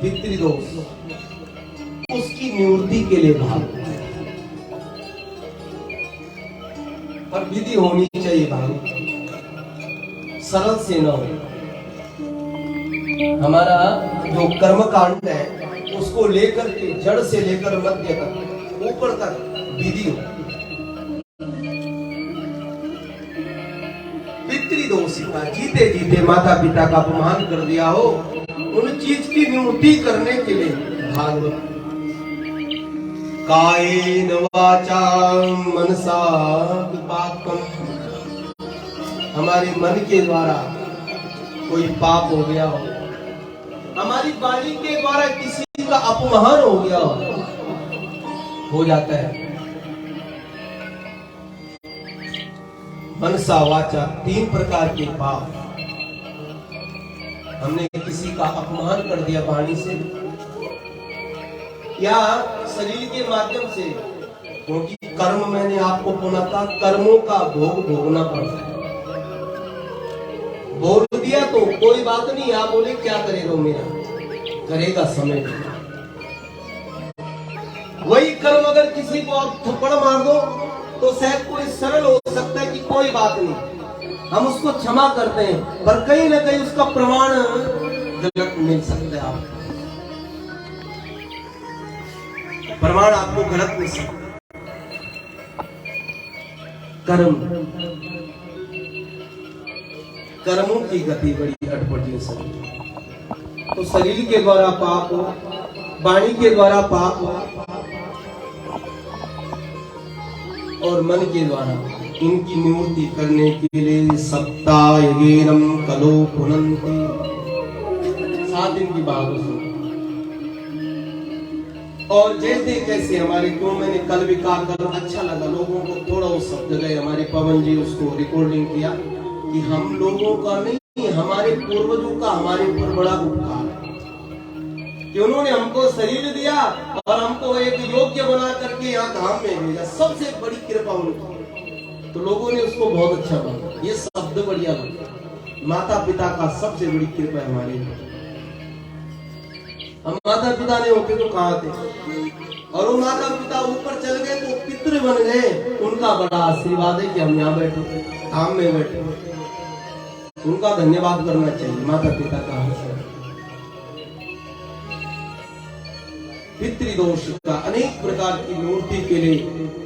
पितृदोष, उसकी निवृत्ति के लिए भागो। पर विधि होनी चाहिए भाई, सरल से न हो। हमारा जो कर्म कांड है उसको लेकर के जड़ से लेकर मध्य तक ऊपर तक विधि हो। पितृदोष का जीते जीते माता पिता का अपमान कर दिया हो, उन चीज की निवृत्ति करने के लिए भागवत। कायेन वाचा मनसा पापम, हमारे मन के द्वारा कोई पाप हो गया हो, हमारी वाणी के द्वारा किसी का अपमान हो गया हो जाता है। मनसा वाचा, 3 प्रकार के पाप। हमने किसी का अपमान कर दिया वाणी से या शरीर के माध्यम से, क्योंकि कर्म मैंने आपको बोला था, कर्मों का भोग भोगना पड़ता है। बोल दिया तो कोई बात नहीं, आप बोले क्या करेगा मेरा, करेगा समय। वही कर्म अगर किसी को आप थप्पड़ मार दो तो शायद कोई सरल हो सकता है कि कोई बात नहीं, हम उसको क्षमा करते हैं, पर कहीं ना कहीं उसका प्रमाण गलत मिल सकता है। आपको प्रमाण आपको गलत मिल सकता है। कर्मों की गति बड़ी अटपटी है शरीर। तो शरीर के द्वारा पाप हो, वाणी के द्वारा पाप हो और मन के द्वारा, इनकी निवृत्ति करने के लिए सप्ताहेनम कलो पुनन्ति, 7 दिन की बात हो। और जैसे कैसे हमारे, क्यों मैंने कल भी कहा, कल अच्छा लगा लोगों को, थोड़ा उस शब्द गए हमारे पवन जी उसको रिकॉर्डिंग किया कि हम लोगों का नहीं, हमारे पूर्वजों का हमारे ऊपर बड़ा उपकार है कि उन्होंने हमको शरीर दिया और हमको एक योग्य बना करके यहाँ धाम में भेजा। सबसे बड़ी कृपा उनकी, तो लोगों ने उसको बहुत अच्छा माना। ये शब्द बढ़िया लगा, माता पिता का सबसे बड़ी कृपा है हमारे ऊपर। हम माता पिता नहीं होते तो कहाँ थे, और वो माता पिता ऊपर चल गए तो पितृ बन गए, उनका बड़ा आशीर्वाद है कि हम यहाँ बैठे, धाम में बैठे। उनका धन्यवाद करना चाहिए, माता पिता का। पितृदोष का अनेक प्रकार की निवृत्ति के लिए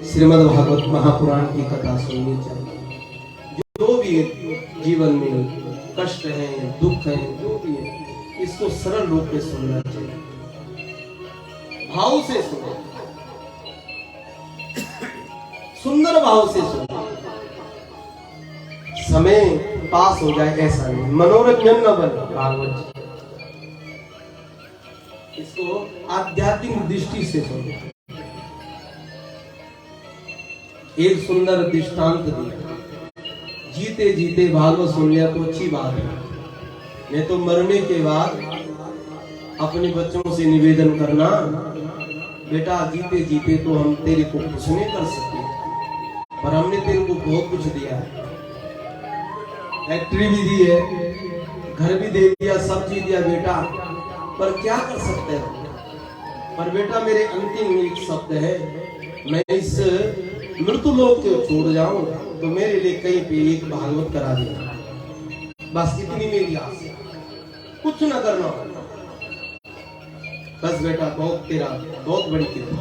श्रीमद् भागवत महापुराण की कथा सुननी चाहिए। जो भी जीवन में कष्ट है, दुख है, जो भी है, इसको सरल रूप में सुनना चाहिए, भाव से सुनो, सुंदर भाव से सुनो। समय पास हो जाए ऐसा नहीं, मनोरंजन न बने। भागवत इसको आध्यात्मिक दृष्टि से सुनो। एक सुंदर दृष्टांत दिया, जीते जीते भागवत सुन लिया तो अच्छी बात है, नहीं तो मरने के बाद अपने बच्चों से निवेदन करना, बेटा जीते जीते तो हम तेरे को कुछ नहीं कर सकते, पर हमने तेरे को बहुत कुछ दिया है, फैक्ट्री भी दी है, घर भी दे दिया, सब चीज दिया बेटा, पर क्या कर सकते हैं। पर बेटा मेरे अंतिम एक शब्द है, मैं इस मृत्यु लोक को छोड़ जाऊं तो मेरे लिए कहीं पे एक भागवत करा देना, बस इतनी मेरी आस है, कुछ न करना, बस बेटा बहुत तेरा बहुत बड़ी कृपा।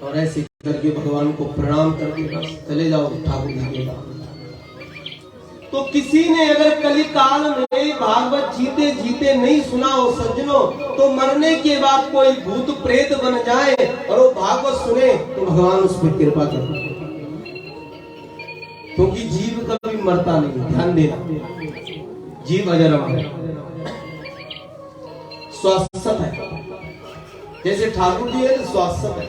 और ऐसे करके भगवान को प्रणाम करके बस चले जाओ ठाकुर जी के पास। तो किसी ने अगर कली काल में भागवत जीते जीते नहीं सुना हो सज्जनों, तो मरने के बाद कोई भूत प्रेत बन जाए और वो भागवत सुने तो भगवान उस पर कृपा करते, क्योंकि जीव कभी मरता नहीं, ध्यान देना, जीव अजर अमर है, शाश्वत है। जैसे ठाकुर जी है तो शाश्वत है,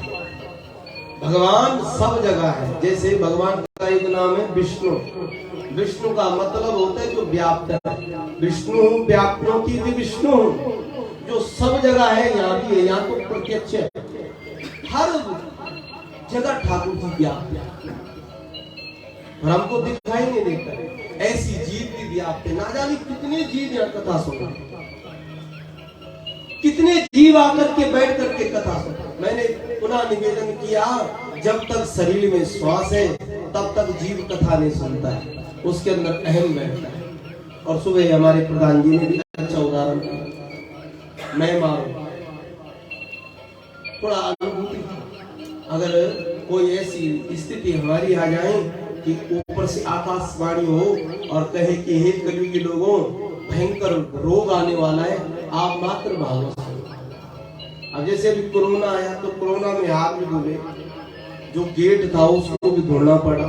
भगवान सब जगह है। जैसे भगवान का एक नाम है विष्णु, विष्णु का मतलब होता है जो व्याप्त है, विष्णु व्याप्तों की विष्णु, जो सब जगह है, यहाँ भी है, यहाँ तो प्रत्यक्ष है, हर जगह ठाकुर जी व्याप्त है, और हमको दिखाई नहीं देता। ऐसी जीव भी व्याप्त है, ना जाने कितने जीव यहाँ कथा सुना, कितने जीव आकर के बैठ करके कथा सुनते। मैंने पुनः निवेदन किया, जब तक शरीर में श्वास है तब तक जीव कथा नहीं सुनता है, उसके अंदर अहम बैठता है। और सुबह हमारे प्रधान जी ने भी अच्छा उदाहरण दिया, मैं मारू थोड़ा अनुभूति। अगर कोई ऐसी स्थिति हमारी आ जाए कि ऊपर से आकाशवाणी हो और कहे कि हे कलयुगी लोगों, भयंकर रोग आने वाला है, आप मात्र भागवत सुनो। अब जैसे अभी कोरोना आया तो कोरोना में हाथ भी धुले, जो गेट था उसको भी धोना पड़ा,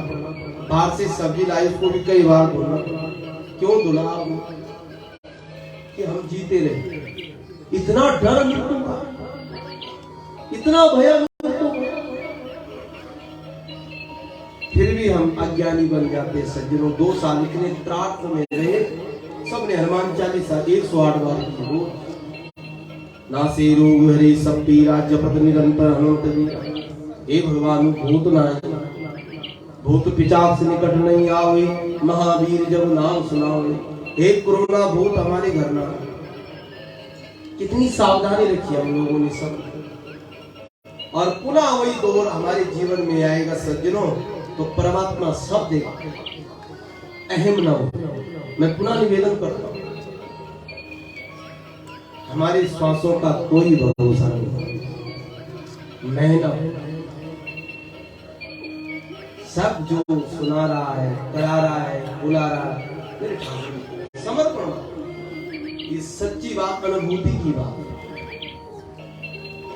बाहर से सब्जी लाई उसको भी कई बार धोना पड़ा। क्यों धुला? कि हम जीते रहे। इतना डर मृत्यु का, इतना भय मृत्यु का, फिर भी हम अज्ञानी बन जाते। सज्जनों 2 साल इतने त्राट में रहे, सबने हनुमान चालीसा 108 बार की हो। नासे रोग हरे सब पीरा, जपत निरंतर हनुमत वीरा। हे भगवान भूत नाई, भूत पिचाच निकट नहीं आवे, महावीर जब नाम सुनावे। हे कोरोना भूत हमारे घर ना। कितनी सावधानी रखी हम लोगों ने सब। और पुनः वही दौर हमारे जीवन में आएगा सज्जनों, तो परमात्मा सब देगा, अहम न हो। मैं पुनः निवेदन करता हूं, हमारे श्वासों का कोई भरोसा नहीं, मेहनत सब जो सुना रहा है, करा रहा है, बुला रहा है, मेरे ठाकुर समर्पण, ये सच्ची बात, अनुभूति की बात।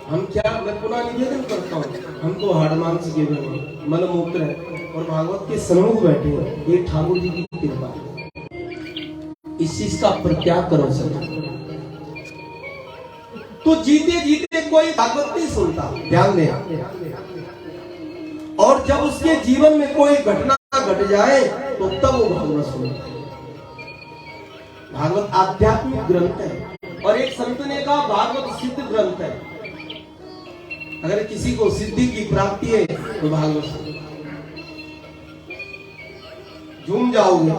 हम क्या, मैं पुनः निवेदन करता हूँ, हम तो हाड़ मांस के बने, मलमूत्र है और भागवत के सम्मुख बैठे हैं, ये ठाकुर जी की कृपा है। इस चीज का प्रत्याग करो सर। तो जीते जीते कोई भागवत नहीं सुनता, ध्यान दें। और जब उसके जीवन में कोई घटना घट जाए तो तब वो भागवत सुनता है। भागवत आध्यात्मिक ग्रंथ है और एक संत ने कहा भागवत सिद्ध ग्रंथ है। अगर किसी को सिद्धि की प्राप्ति है तो भागवत सुनो, झूम जाओगे।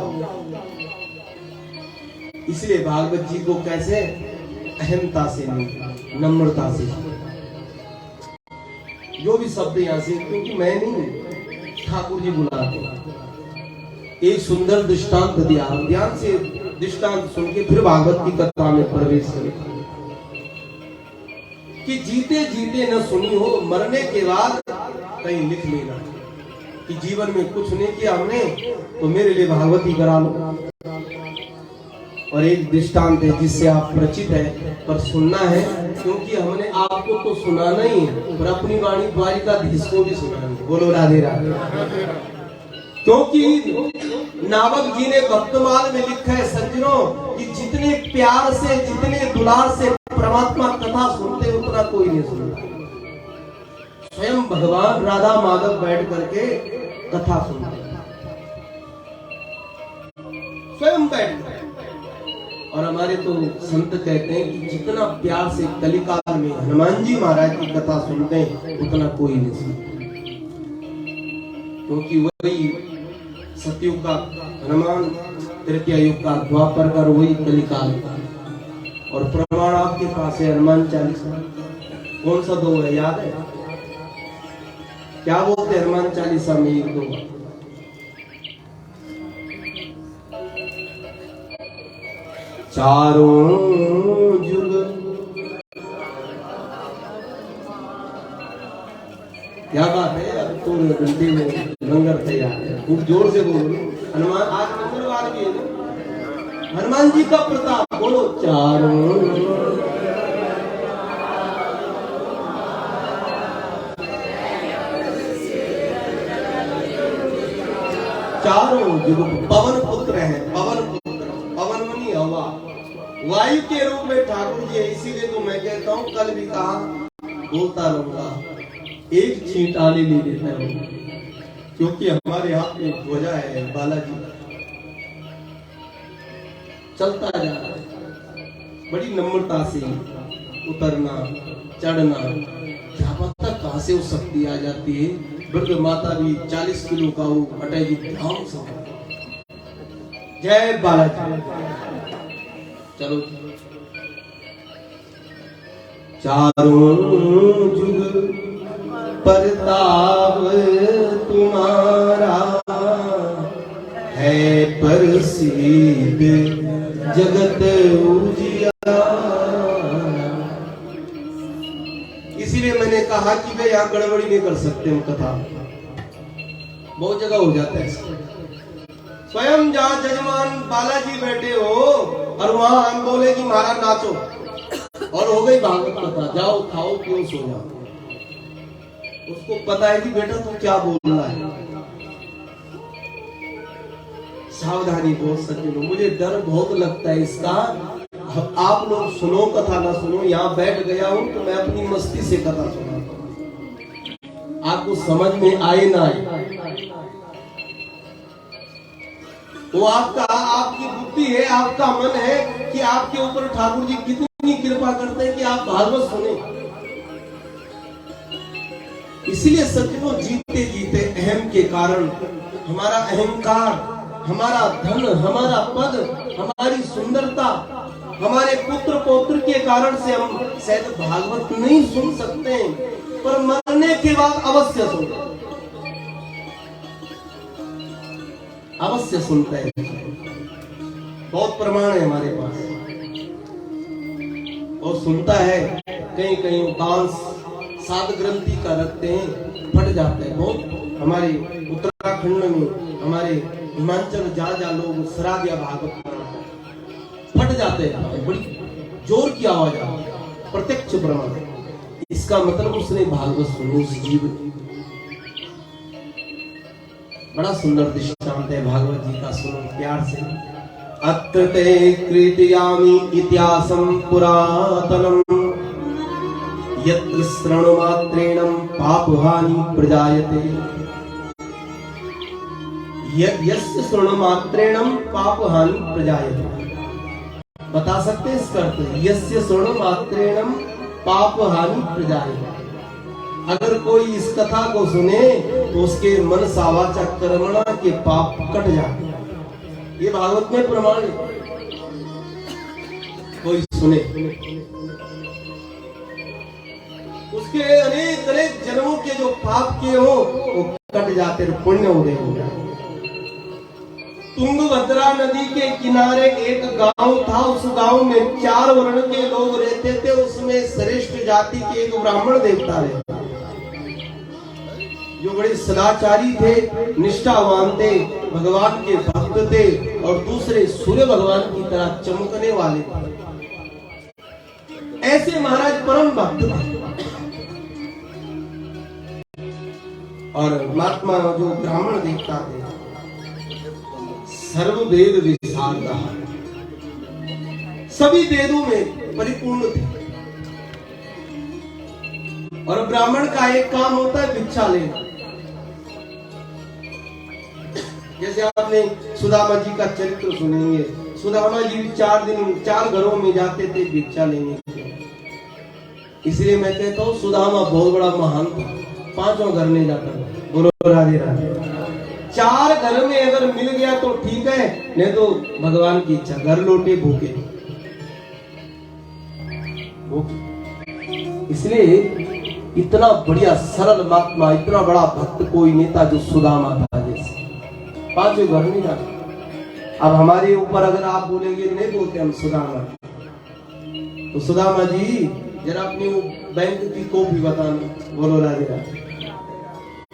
इसलिए भागवत जी को कैसे अहमता से नहीं, नम्रता से, जो भी शब्द यहां से, क्योंकि मैं नहीं, ठाकुर जी बुलाते। एक सुंदर दृष्टांत दिया, ध्यान से दृष्टांत सुन के फिर भागवत की कथा में प्रवेश करें। कि जीते जीते न सुनी हो, मरने के बाद कहीं लिख लेना कि जीवन में कुछ नहीं किया हमने, तो मेरे लिए भागवती करा लो। और एक दृष्टांत है जिससे आप परिचित है, पर सुनना है, क्योंकि हमने आपको तो सुनाना ही है, पर अपनी वाणी द्वारिकाधीश को भी सुनाना है। बोलो राधे राधे। क्योंकि नावक जी ने भक्तमाल में लिखा है सज्जनों कि जितने प्यार से, जितने दुलार से परमात्मा कथा सुनते उतना कोई नहीं सुनता। स्वयं भगवान राधा माधव बैठ करके कथा सुनते, स्वयं बैठ कर। और हमारे तो संत कहते हैं कि जितना प्यार से कलिकाल में हनुमान जी महाराज की कथा सुनते हैं उतना कोई नहीं सुनता। क्योंकि वही सतयुग का हनुमान, तृतीय युग का द्वापर का, वही कलिकाल का। और प्रमाण आपके पास है, हनुमान चालीसा। कौन सा दो है, याद है? क्या बोलते हैं हनुमान चालीसा में? एक दो चारों जुग, क्या बात है। अब तो घंटे में लंगर तैयार है, खूब जोर से बोलो। हनुमान, आज मंगलवार भी है, हनुमान जी का प्रताप बोलो। चारों चारों जुग पवन पुत्र है, पवन पुत्र, पवन मनी हवा, वायु के रूप में ठाकुर जी है। इसीलिए तो मैं कहता हूँ, कल भी कहा, बोलता रहूंगा, एक छींट आने ले लेता है, क्योंकि हमारे हाथ में ध्वजा है बालाजी, चलता जा रहा है। बड़ी नम्रता से उतरना चढ़ना, क्या पता कहां से वो शक्ति आ जाती है। वृद्ध माता भी 40 किलो का वो अटैची ध्यान से। जय बालाजी। चलो चारों जुग परताप तुम्हारा है, प्रसिद्ध जगत उजियारा। इसीलिए मैंने कहा कि वे यहाँ गड़बड़ी नहीं कर सकते हम कथा, बहुत जगह हो जाता है। स्वयं जहाँ जजमान बालाजी बैठे हो और वहां हम बोले कि महाराज नाचो, और हो गई भागवत कथा, जाओ खाओ पियो सो जाओ। उसको पता है कि बेटा तू क्या बोल रहा है, सावधानी बहुत सज्जनों। मुझे डर बहुत लगता है इसका। आप लोग सुनो कथा ना सुनो, यहाँ बैठ गया हूं तो मैं अपनी मस्ती से कथा सुनाता हूं, आपको समझ में आए ना आए वो आपकी बुद्धि है, आपका मन है कि आपके ऊपर ठाकुर जी कितनी कृपा करते हैं कि आप भागवत सुने। इसलिए सज्जनों, जीते जीते अहम के कारण हमारा अहंकार, हमारा धन, हमारा पद, हमारी सुंदरता, हमारे पुत्र पौत्र के कारण से हम शायद भागवत नहीं सुन सकते हैं, पर मरने के बाद अवश्य सुनते, अवश्य सुनते हैं। बहुत प्रमाण है हमारे पास। और सुनता है, कहीं कहीं बांस सात ग्रंथि का रखते हैं, फट जाते हैं। बहुत हमारे उत्तराखंड में, हमारे हिमाचल जा लोग श्राद्ध या भागवत फट जाते हैं, बड़ी जोर की आवाज आती है, प्रत्यक्ष प्रमाण। इसका मतलब उसने भागवत सुनी उस जीव ने। बड़ा सुंदर दृष्टांत है भागवत जी का, सुनो प्यार से। अत्र ते कृतयामि इतिहासं पुरातनम् यत्र श्रवणमात्रेण पापहानि प्रजायते। यस्य श्रवणमात्रेण पापहानि प्रजायते। बता सकते हैं इसका अर्थ? यस्य श्रवणमात्रेण पापहानि प्रजायते। अगर कोई इस कथा को सुने तो उसके मन सावाचा कर्मणा के पाप कट जाते हैं। ये भागवत में प्रमाण है। कोई सुने उसके अनेक अनेक जन्मों के जो पाप किए हो वो कट जाते, पुण्य उदय हो जाते। तुंगभद्रा नदी के किनारे एक गांव था। उस गांव में 4 वर्ण के लोग रहते थे। उसमें श्रेष्ठ जाति के एक ब्राह्मण देवता रहता, जो बड़े सदाचारी थे, निष्ठावान थे, भगवान के भक्त थे, और दूसरे सूर्य भगवान की तरह चमकने वाले थे। ऐसे महाराज परम भक्त थे। और महात्मा जो ब्राह्मण देवता थे, सर्ववेद विशारदा, सभी वेदों में परिपूर्ण थे। और ब्राह्मण का एक काम होता है भिक्षा लेना। जैसे आपने सुदामा जी का चरित्र सुनेंगे। सुदामा जी 4 दिन 4 घरों में जाते थे भिक्षा लेने के। इसलिए मैं कहता हूँ सुदामा बहुत बड़ा महान था, 5वां घर नहीं जाता था। बोलो राधे राधे। 4 घर में अगर मिल गया तो ठीक है, नहीं तो भगवान की इच्छा, घर लौटे भूखे। इसलिए इतना बढ़िया सरल महात्मा, इतना बड़ा भक्त कोई नेता जो सुदामा था। जैसे 5 घर नहीं जाते। अब हमारे ऊपर अगर आप बोलेंगे, नहीं बोलते हम सुदामा, तो सुदामा जी जरा अपनी वो बैंक की कॉपी बताना। बोलो राधे राधे।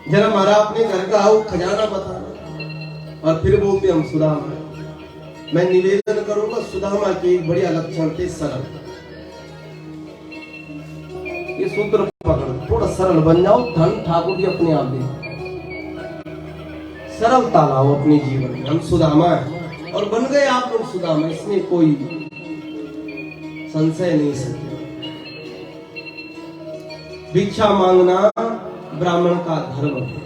जरा हमारा अपने घर का वो खजाना बताना, और फिर बोलते हम सुदामा। मैं निवेदन करूंगा, सुदामा के एक बढ़िया लक्षण थे सरल। ये सूत्र पकड़, थोड़ा सरल बन जाओ, धन ठाकुर जी अपने आप दे। सरलता लाओ अपने जीवन में। हम सुदामा है और बन गए आप लोग सुदामा, इसमें कोई संशय नहीं सकते। भिक्षा मांगना ब्राह्मण का धर्म है,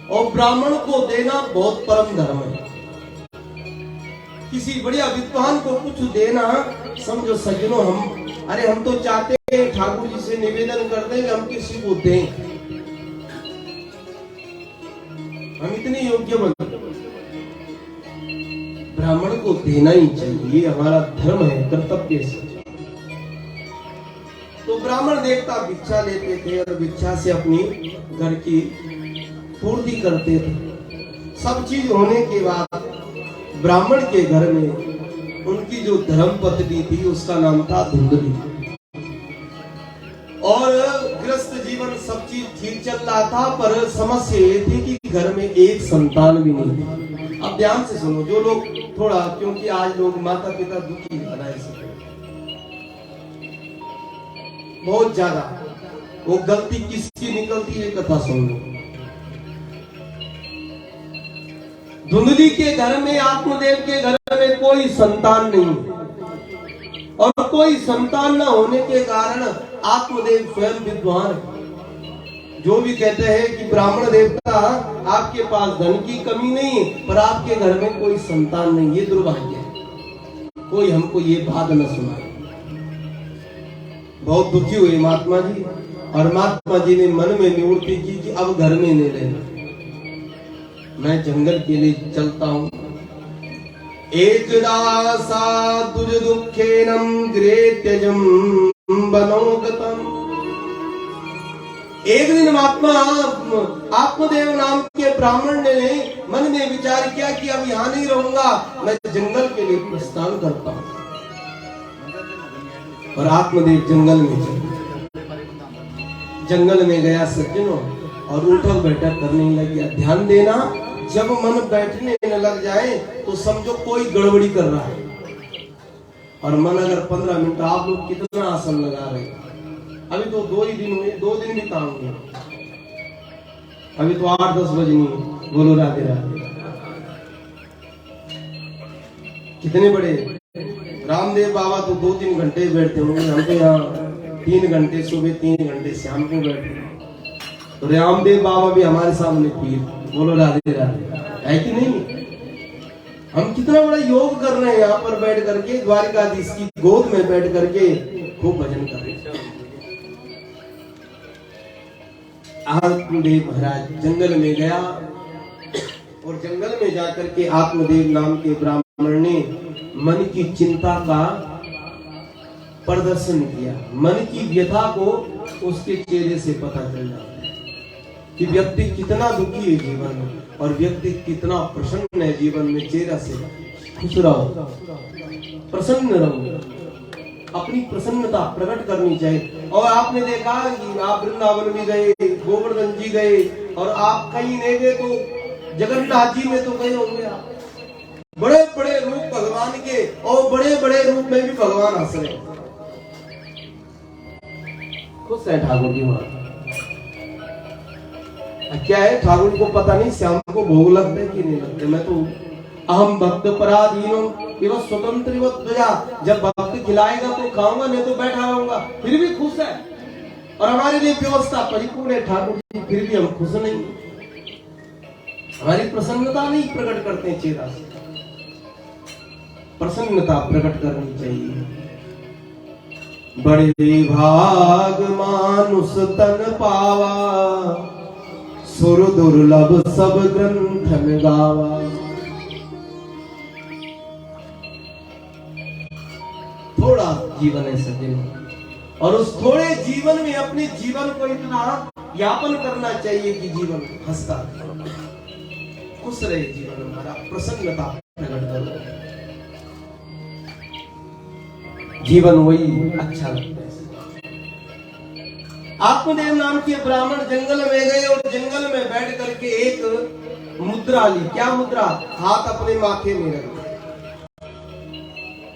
और ब्राह्मण को देना बहुत परम धर्म है। किसी बढ़िया विद्वान को कुछ देना, समझो सज्जनों, हम तो चाहते हैं ठाकुर जी से निवेदन कर दें कि हम किसी को दें, हम इतने योग्य बन। ब्राह्मण को देना ही चाहिए, हमारा धर्म है, कर्तव्य है। तो तो ब्राह्मण देवता भिक्षा लेते थे और भिक्षा से अपनी घर की पूर्ति करते थे। सब चीज होने के बाद ब्राह्मण के घर में उनकी जो धर्म पत्नी थी उसका नाम था धुंधली, और गृहस्थ जीवन सब चीज ठीक चल रहा था, पर समस्या ये थी कि घर में एक संतान भी नहीं थी। अब ध्यान से सुनो, जो लोग थोड़ा, क्योंकि आज लोग माता पिता दुखी बनाए से बहुत ज्यादा, वो गलती किसकी निकलती है कथा सुन लो। धुंधली के घर में, आत्मदेव के घर में कोई संतान नहीं, और कोई संतान न होने के कारण आत्मदेव स्वयं विद्वान, जो भी कहते हैं कि ब्राह्मण देवता आपके पास धन की कमी नहीं, पर आपके घर में कोई संतान नहीं, ये दुर्भाग्य है। कोई हमको ये बात न सुनाए। बहुत दुखी हुए महात्मा जी, और महात्मा जी ने मन में निवृत्ति की कि अब घर में नहीं रहना, मैं जंगल के लिए चलता हूँ। एकदा साधुज दुःखेनं गृहेत्यजं वनोगतम्। एक दिन महात्मा आत्मदेव नाम के ब्राह्मण ने मन में विचार किया कि अब यहाँ नहीं रहूंगा, मैं जंगल के लिए प्रस्थान करता हूँ। और आत्मदेव जंगल में चले, जंगल में गया सज्जनों, और उठक बैठक करने लग गया। ध्यान देना, जब मन बैठने न लग जाए तो समझो कोई गड़बड़ी कर रहा है। और मन अगर 15 मिनट, आप लोग कितना आसन लगा रहे हैं, अभी तो 2 ही दिन हुए, 2 दिन भी काम हुए, अभी तो 8-10 बजे नहीं। बोलो राधे राधे। कितने बड़े रामदेव बाबा तो 2-3 घंटे बैठते होंगे, हम तो यहाँ 3 घंटे सुबह, 3 घंटे शाम को बैठते हैं। तो रामदेव बाबा भी हमारे सामने पीर। बोलो राधे राधे, है कि नहीं? हम कितना बड़ा योग कर रहे हैं यहाँ पर बैठ करके, द्वारिकाधीश की गोद में बैठ करके खूब भजन कर रहे हैं। आत्मदेव महाराज जंगल में गया, और जंगल में जाकर के आत्मदेव नाम के ब्राह्मण ने मन की चिंता का प्रदर्शन किया। मन की व्यथा को उसके चेहरे से पता चल जाता है कि व्यक्ति कितना दुखी है जीवन में, और व्यक्ति कितना प्रसन्न है जीवन में। चेहरा से खुश रहो, प्रसन्न रहो, अपनी प्रसन्नता प्रकट करनी चाहिए। और आपने देखा कि आप वृंदावन भी गए, गोवर्धन जी गए, और आप कहीं नहीं गए तो जगन्नाथ जी में तो गए होंगे आप। बड़े बड़े रूप भगवान के, और बड़े बड़े रूप में भी भगवान हंस रहे। खुश है ठाकुर जी वहां। क्या है, ठाकुर को पता नहीं श्याम को भोग लगते कि नहीं लगते। मैं तो अहम भक्त पराधीनो एवं स्वतंत्र ध्वजा, जब भक्त खिलाएगा तो खाऊंगा, नहीं तो बैठा रहूंगा। फिर भी खुश है, और हमारे लिए व्यवस्था परिपूर्ण है ठाकुर जी, फिर भी हम खुश नहीं। हमारी प्रसन्नता नहीं प्रकट करते चेहरा से, प्रसन्नता प्रकट करनी चाहिए। बड़े भाग मानुष तन पावा, सुर दुर्लभ सब ग्रंथन गावा। थोड़ा जीवन है सज्जनों, और उस थोड़े जीवन में अपने जीवन को इतना यापन करना चाहिए कि जीवन हंसता खुश रहे, जीवन हमारा प्रसन्नता प्रकट करो। जीवन वही अच्छा लगता है। आत्मदेव नाम के ब्राह्मण जंगल में गए, और जंगल में बैठ करके एक मुद्रा ली। क्या मुद्रा? हाथ अपने माथे में रखना।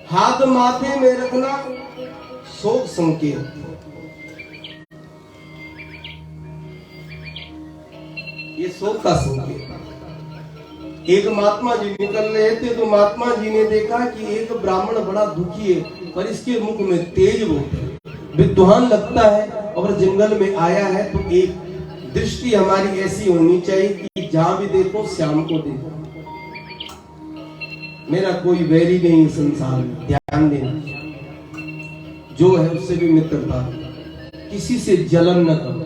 हाथ माथे में रखना शोक संकेत। ये शोक का संकेत। एक महात्मा जी निकल रहे थे, तो महात्मा जी ने देखा कि एक ब्राह्मण बड़ा दुखी है, पर इसके मुख में तेज बहुत है, विद्वान लगता है, और जंगल में आया है। तो एक दृष्टि हमारी ऐसी होनी चाहिए कि जहां भी देखो श्याम को देखो। मेरा कोई वैरी नहीं संसार में, ध्यान देना। जो है उससे भी मित्रता, किसी से जलन न करो,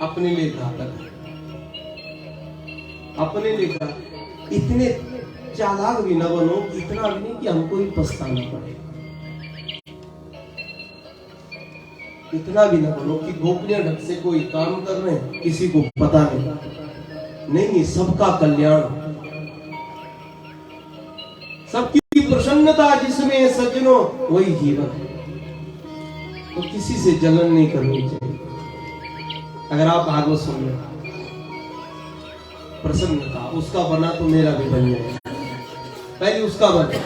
अपने लिए घातक है, अपने लिए घातक। इतने चालाक भी न बनो, इतना भी नहीं कि हमको ही पछताना पड़े। इतना भी ना बोलो कि गोपनीय ढंग से कोई काम कर रहे हैं किसी को पता नहीं, सबका कल्याण, सबकी प्रसन्नता जिसमें सज्जनों वही जीवन है। तो किसी से जलन नहीं करनी चाहिए। अगर आप भागवत सुन रहे, प्रसन्नता उसका बना तो मेरा भी बन जाएगा। पहले उसका बना,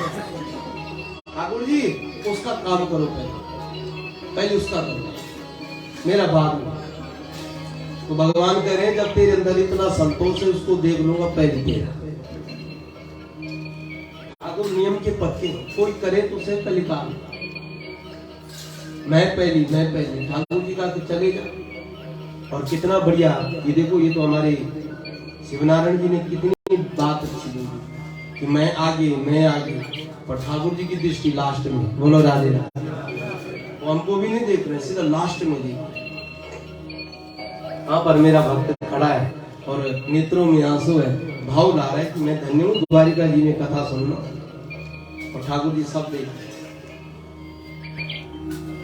ठाकुर जी उसका काम करो, पहले उसका करो, मेरा बाद में। तो भगवान कह रहे हैं जब तेरे अंदर इतना संतोष है उसको देख लूंगा पहले तेरा। ठाकुर नियम के पत्ते, कोई करे तो उसे पहले काम, मैं पहली ठाकुर जी का तो चले जा। और कितना बढ़िया, ये देखो, ये तो हमारे शिवनारायण जी ने कितनी बात अच्छी दी कि मैं आगे, पर ठाकुर जी की दृष्टि लास्ट में। बोलो राधे राधे। वो हमको भी नहीं देख रहे, सीधा लास्ट में देख। हाँ, पर मेरा भक्त खड़ा है और नेत्रों में आंसू है, भाव ला रहा है कि मैं धन्य हूँ द्वारिका जी में कथा सुनना। और ठाकुर जी सब देख,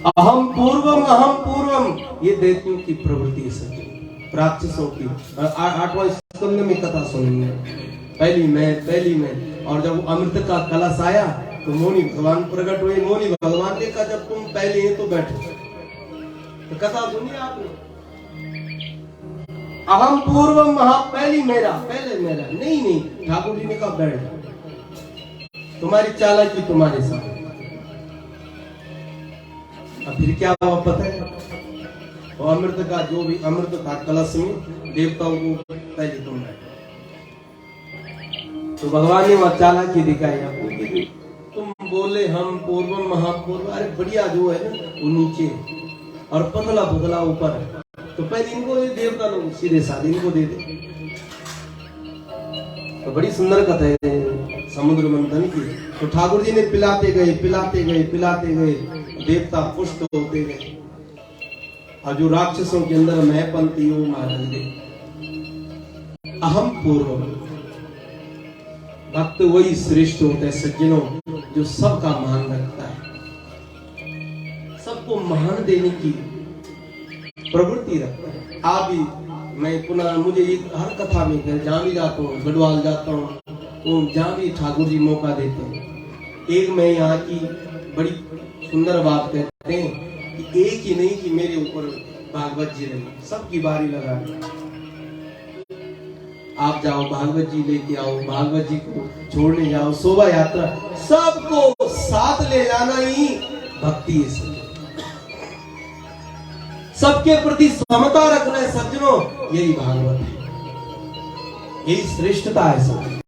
अहम पूर्वम, ये दैत्यों की प्रवृत्ति है, राक्षसों की। 8वां स्कंद में कथा सुनेंगे, पहली मैं। और जब अमृत का कलश आया तो मोनी भगवान प्रकट हुए। मोनी भगवान ने कहा जब तुम पहले हैं तो बैठो। तो कथा सुनिए आपने, अहम पूर्वम, पहले मेरा। नहीं, ठाकुर जी ने कहा बैठ, तुम्हारी चालाकी तुम्हारे साथ। अब फिर क्या हुआ पता है? और अमृत का जो भी अमृत था कलश में, देवताओं को पहले तुम बैठो। तो भगवान ने वह चालाकी दिखाई आपको कि तुम बोले हम पूर्वम महापूर्व, अरे बढ़िया जो है ना वो नीचे और पतला ऊपर है। तो पहले इनको देवता लोग सीधे साधे इनको दे दे। तो बड़ी सुंदर कथा है समुद्र मंथन की। तो ठाकुर जी ने पिलाते गए, देवता पुष्ट होते गए। और जो राक्षसों के अंदर मैं पंथी हूं महाराज दे, अहम पूर्वम। भक्त वही श्रेष्ठ होता है सज्जनों, जो सबका मान रखता है, सबको मान देने की प्रवृत्ति रखता है। आप भी, मैं पुनः, मुझे हर कथा में जहां भी जाता हूँ, गढ़वाल जाता हूँ, तो जहां भी ठाकुर जी मौका देते हैं। एक मैं यहाँ की बड़ी सुंदर बात कहते हैं कि एक ही नहीं कि मेरे ऊपर भागवत जी रहे, सबकी बारी लगा। आप जाओ भागवत जी लेके आओ, भागवत जी को छोड़ने जाओ, शोभा यात्रा, सबको साथ ले जाना ही भक्ति है। सबके प्रति समता रखना है सज्जनों, यही भागवत है, यही श्रेष्ठता है सब।